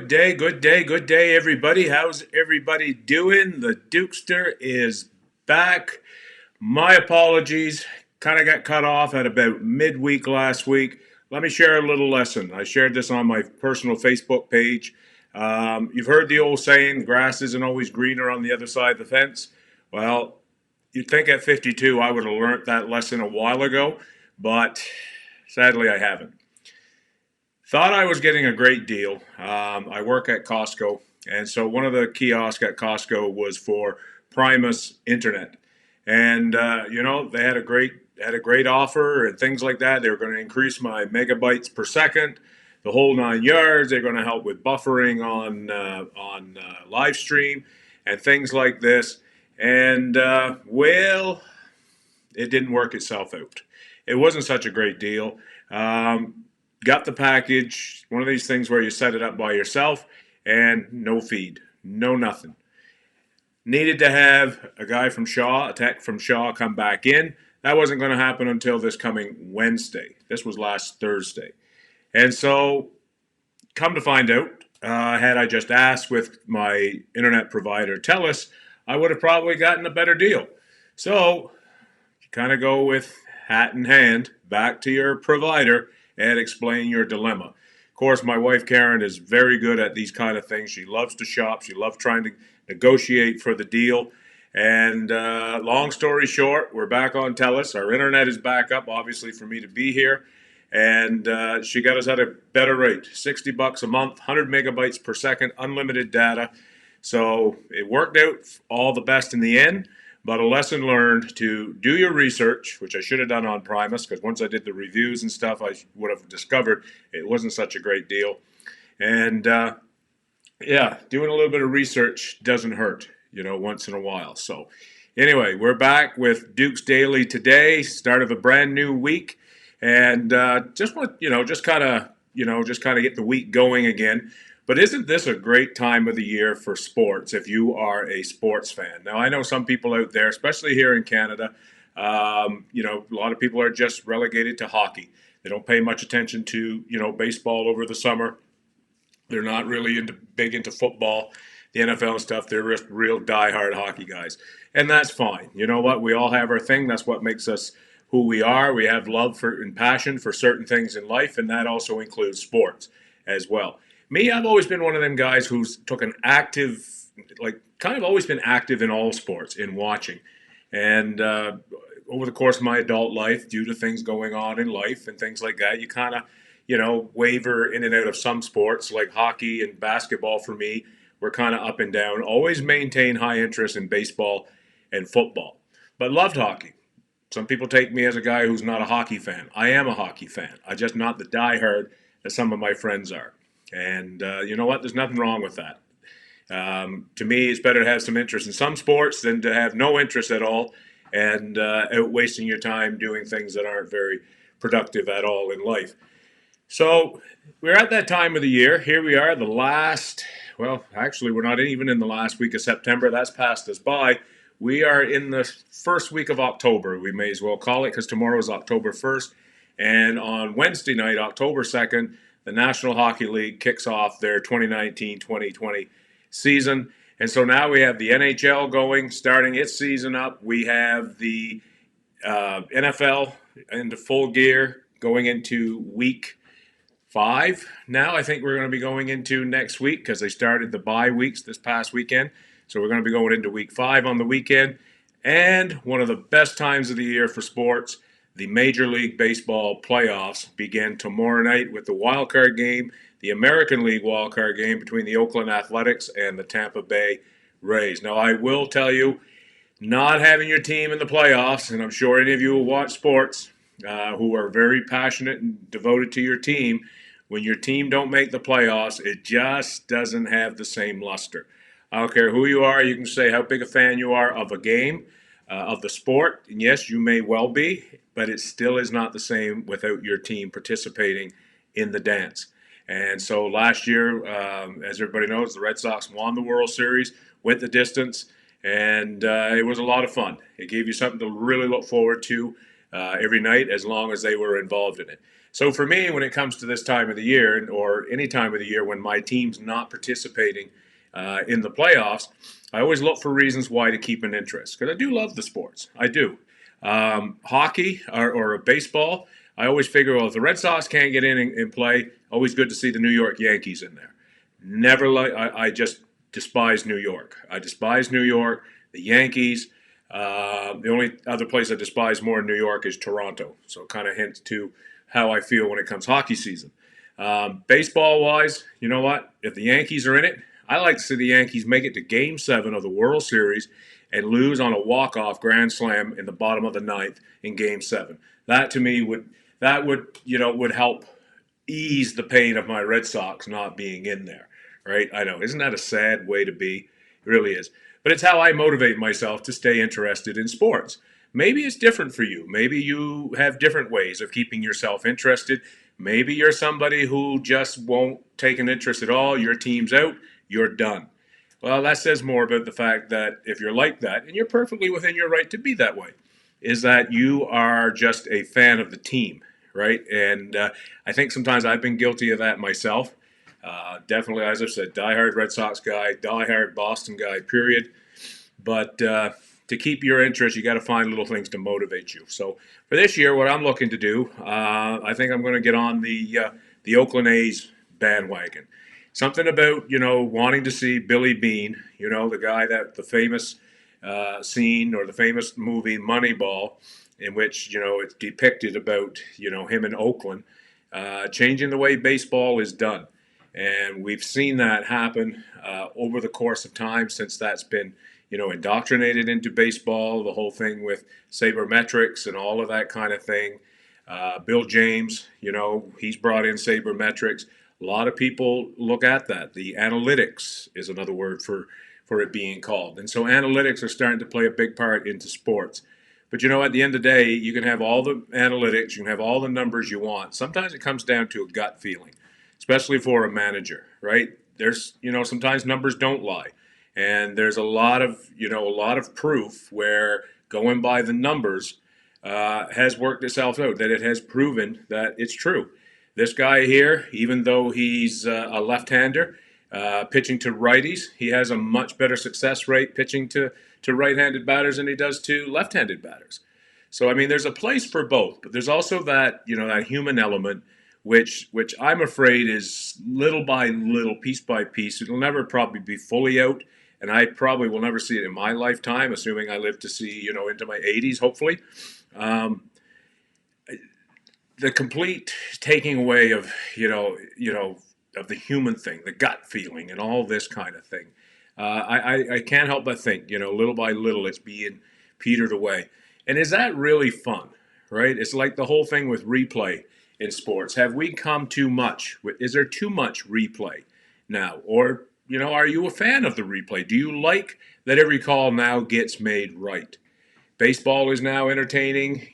Good day, good day, everybody. How's everybody doing? The Dukester is back. My apologies. Kind of got cut off at about midweek last week. Let me share a little lesson. I shared this on my personal Facebook page. You've heard the old saying, grass isn't always greener on the other side of the fence. Well, you'd think at 52 I would have learned that lesson a while ago, but sadly I haven't. Thought I was getting a great deal. I work at Costco, and so one of the kiosks at Costco was for Primus Internet, and they had a great offer and things like that. They were going to increase my megabytes per second, the whole 9 yards. They're going to help with buffering on live stream and things like this. And it didn't work itself out. It wasn't such a great deal. Got the package, one of these things where you set it up by yourself, and no feed, no nothing. Needed to have a guy from Shaw, a tech from Shaw, come back in. That wasn't going to happen until this coming Wednesday. This was last Thursday. And so, come to find out, had I just asked with my internet provider, TELUS, I would have probably gotten a better deal. So, you kind of go with hat in hand back to your provider and explain your dilemma. Of course, my wife Karen is very good at these kind of things. She loves to shop. She loves trying to negotiate for the deal. And long story short, we're back on TELUS. Our internet is back up, obviously, for me to be here. And she got us at a better rate, $60 a month, 100 megabytes per second, unlimited data. So it worked out all the best in the end. But a lesson learned to do your research, which I should have done on Primus, because once I did the reviews and stuff, I would have discovered it wasn't such a great deal. And doing a little bit of research doesn't hurt, once in a while. So anyway, we're back with Duke's Daily today, start of a brand new week. And just kind of get the week going again. But isn't this a great time of the year for sports if you are a sports fan? Now, I know some people out there, especially here in Canada, a lot of people are just relegated to hockey. They don't pay much attention to, baseball over the summer. They're not really big into football, the NFL and stuff. They're just real diehard hockey guys. And that's fine. You know what? We all have our thing. That's what makes us who we are. We have love for and passion for certain things in life, and that also includes sports as well. Me, I've always been one of them guys who's took an active, kind of always been active in all sports, in watching. And over the course of my adult life, due to things going on in life and things like that, you kind of, waver in and out of some sports, like hockey and basketball for me, were kind of up and down. Always maintain high interest in baseball and football, but loved hockey. Some people take me as a guy who's not a hockey fan. I am a hockey fan. I'm just not the diehard that some of my friends are. And you know what? There's nothing wrong with that. To me, it's better to have some interest in some sports than to have no interest at all and out wasting your time doing things that aren't very productive at all in life. So we're at that time of the year. Here we are, actually, we're not even in the last week of September. That's passed us by. We are in the first week of October, we may as well call it, because tomorrow is October 1st. And on Wednesday night, October 2nd, the National Hockey League kicks off their 2019-2020 season. And so now we have the NHL going, starting its season up. We have the NFL into full gear going into week 5. Now I think we're going to be going into next week because they started the bye weeks this past weekend. So we're going to be going into week 5 on the weekend. And one of the best times of the year for sports, the Major League Baseball playoffs begin tomorrow night with the wild card game, the American League wild card game between the Oakland Athletics and the Tampa Bay Rays. Now, I will tell you, not having your team in the playoffs, and I'm sure any of you who watch sports who are very passionate and devoted to your team, when your team don't make the playoffs, it just doesn't have the same luster. I don't care who you are. You can say how big a fan you are of a game, of the sport. And yes, you may well be, but it still is not the same without your team participating in the dance. And so last year, as everybody knows, the Red Sox won the World Series, went the distance, and it was a lot of fun. It gave you something to really look forward to every night as long as they were involved in it. So for me, when it comes to this time of the year, or any time of the year when my team's not participating in the playoffs, I always look for reasons why to keep an interest, because I do love the sports. I do. Hockey or baseball, I always figure, well, if the Red Sox can't get in and play, always good to see the New York Yankees in there. Never like I just despise New York. I despise New York. The Yankees. The only other place I despise more in New York is Toronto. So it kind of hints to how I feel when it comes hockey season. Baseball wise, you know what? If the Yankees are in it, I like to see the Yankees make it to Game 7 of the World Series and lose on a walk-off grand slam in the bottom of the ninth in Game 7. That to me would help ease the pain of my Red Sox not being in there, right? I know, isn't that a sad way to be? It really is. But it's how I motivate myself to stay interested in sports. Maybe it's different for you. Maybe you have different ways of keeping yourself interested. Maybe you're somebody who just won't take an interest at all. Your team's out, you're done. Well, that says more about the fact that if you're like that, and you're perfectly within your right to be that way, is that you are just a fan of the team, right? And I think sometimes I've been guilty of that myself. Definitely, as I've said, diehard Red Sox guy, diehard Boston guy, period. But to keep your interest, you got to find little things to motivate you. So for this year, what I'm looking to do, I think I'm going to get on the Oakland A's bandwagon. Something about wanting to see Billy Beane, the guy the famous scene or the famous movie Moneyball, in which it's depicted about him in Oakland, changing the way baseball is done. And we've seen that happen over the course of time since that's been, indoctrinated into baseball, the whole thing with sabermetrics and all of that kind of thing. Bill James, he's brought in sabermetrics. A lot of people look at that. The analytics is another word for it being called. And so analytics are starting to play a big part into sports. But at the end of the day, you can have all the analytics, you can have all the numbers you want. Sometimes it comes down to a gut feeling, especially for a manager, right? There's, sometimes numbers don't lie. And there's a lot of proof where going by the numbers has worked itself out, that it has proven that it's true. This guy here, even though he's a left-hander, pitching to righties, he has a much better success rate pitching to right-handed batters than he does to left-handed batters. So, there's a place for both, but there's also that, that human element, which I'm afraid is little by little, piece by piece. It'll never probably be fully out, and I probably will never see it in my lifetime, assuming I live to see, into my 80s, hopefully. The complete taking away of, of the human thing, the gut feeling, and all this kind of thing. I can't help but think, little by little, it's being petered away. And is that really fun, right? It's like the whole thing with replay in sports. Have we come too much? Is there too much replay now? Or, are you a fan of the replay? Do you like that every call now gets made right? Baseball is now entertaining,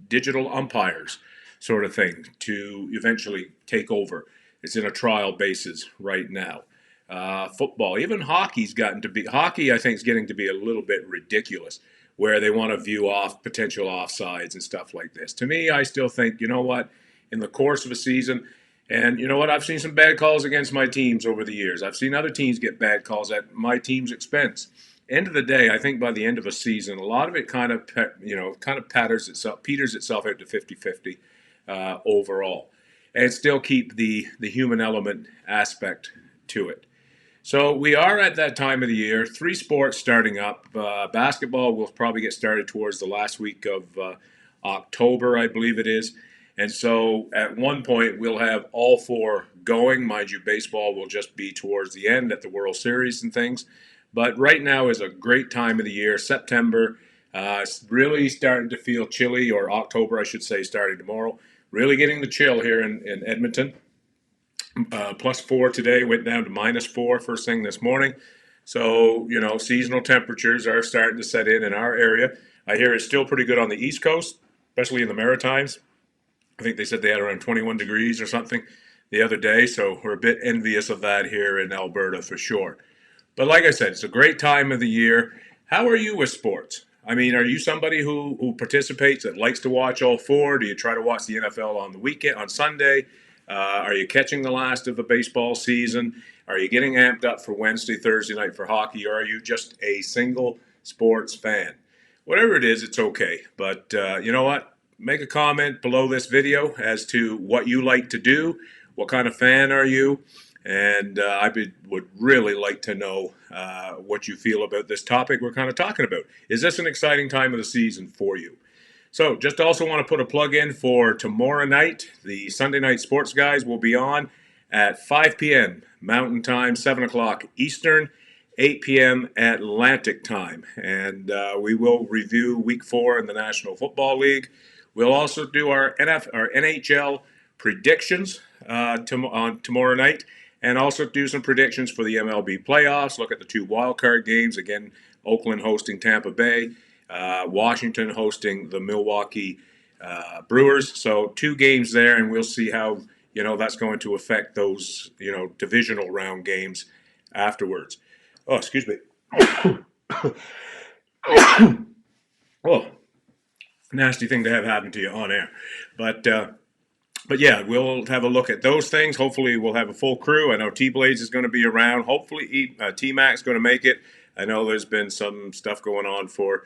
digital umpires sort of thing to eventually take over. It's in a trial basis right now. Football, even hockey, I think, is getting to be a little bit ridiculous, where they want to view off potential offsides and stuff like this. To me, I still think, in the course of a season, and I've seen some bad calls against my teams over the years. I've seen other teams get bad calls at my team's expense. End of the day, I think by the end of a season, a lot of it kind of peters itself out to 50-50 overall, and still keep the human element aspect to it. So we are at that time of the year. 3 sports starting up. Basketball will probably get started towards the last week of October, I believe it is. And so at one point, we'll have all 4 going. Mind you, baseball will just be towards the end at the World Series and things. But right now is a great time of the year. September, it's really starting to feel chilly, or October, I should say, starting tomorrow. Really getting the chill here in Edmonton. +4 today, went down to -4 first thing this morning. So, seasonal temperatures are starting to set in our area. I hear it's still pretty good on the East Coast, especially in the Maritimes. I think they said they had around 21 degrees or something the other day. So we're a bit envious of that here in Alberta for sure. But like I said, it's a great time of the year. How are you with sports? I mean, are you somebody who participates that likes to watch all four? Do you try to watch the NFL on the weekend, on Sunday? Are you catching the last of the baseball season? Are you getting amped up for Wednesday, Thursday night for hockey? Or are you just a single sports fan? Whatever it is, it's okay. But you know what? Make a comment below this video as to what you like to do. What kind of fan are you? And would really like to know what you feel about this topic we're kind of talking about. Is this an exciting time of the season for you? So, just also want to put a plug in for tomorrow night. The Sunday Night Sports Guys will be on at 5 p.m. Mountain Time, 7 o'clock Eastern, 8 p.m. Atlantic Time. And we will review Week 4 in the National Football League. We'll also do our NHL predictions on tomorrow night, and also do some predictions for the MLB playoffs. Look at the 2 wildcard games. Again, Oakland hosting Tampa Bay, Washington hosting the Milwaukee Brewers. So 2 games there, and we'll see how that's going to affect those divisional round games afterwards. Oh, excuse me. Oh, nasty thing to have happen to you on air, But yeah, we'll have a look at those things. Hopefully, we'll have a full crew. I know T-Blades is going to be around. Hopefully, T-Mac's going to make it. I know there's been some stuff going on for,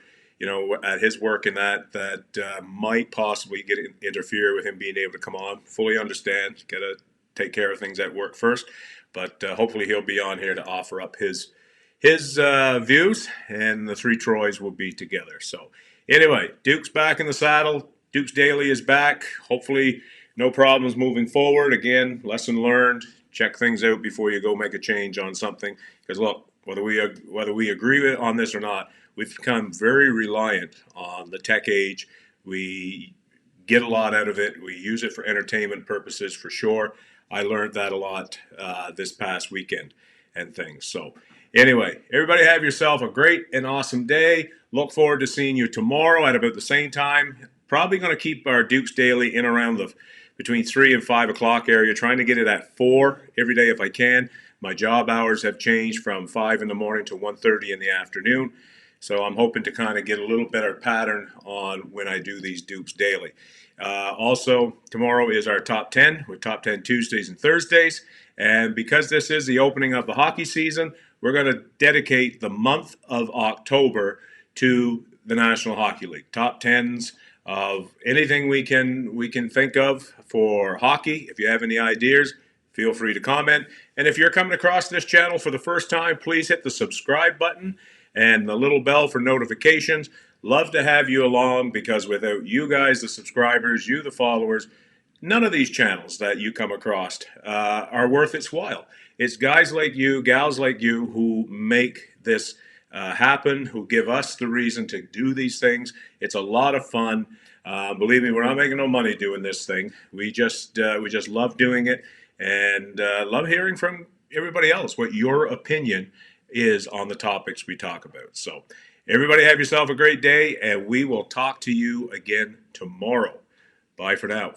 at his work and that might possibly interfere with him being able to come on. Fully understand. Got to take care of things at work first. But hopefully, he'll be on here to offer up his views, and the 3 Troys will be together. So anyway, Duke's back in the saddle. Duke's Daily is back. Hopefully, no problems moving forward. Again, lesson learned. Check things out before you go make a change on something. Because look, whether we agree on this or not, we've become very reliant on the tech age. We get a lot out of it. We use it for entertainment purposes for sure. I learned that a lot this past weekend and things. So anyway, everybody have yourself a great and awesome day. Look forward to seeing you tomorrow at about the same time. Probably going to keep our Duke's Daily in around between 3 and 5 o'clock area, trying to get it at 4 every day if I can. My job hours have changed from 5 in the morning to 1:30 in the afternoon. So I'm hoping to kind of get a little better pattern on when I do these Dukes Daily. Also, tomorrow is our Top 10 with Top 10 Tuesdays and Thursdays. And because this is the opening of the hockey season, we're going to dedicate the month of October to the National Hockey League. Top 10s of anything we can think of for hockey. If you have any ideas, feel free to comment. And if you're coming across this channel for the first time, please hit the subscribe button and the little bell for notifications. Love to have you along, because without you guys, the subscribers, you, the followers, none of these channels that you come across are worth its while. It's guys like you, gals like you, who make this happen, who give us the reason to do these things. It's a lot of fun. Believe me, we're not making no money doing this thing. We just love doing it, and love hearing from everybody else what your opinion is on the topics we talk about. So everybody have yourself a great day, and we will talk to you again tomorrow. Bye for now.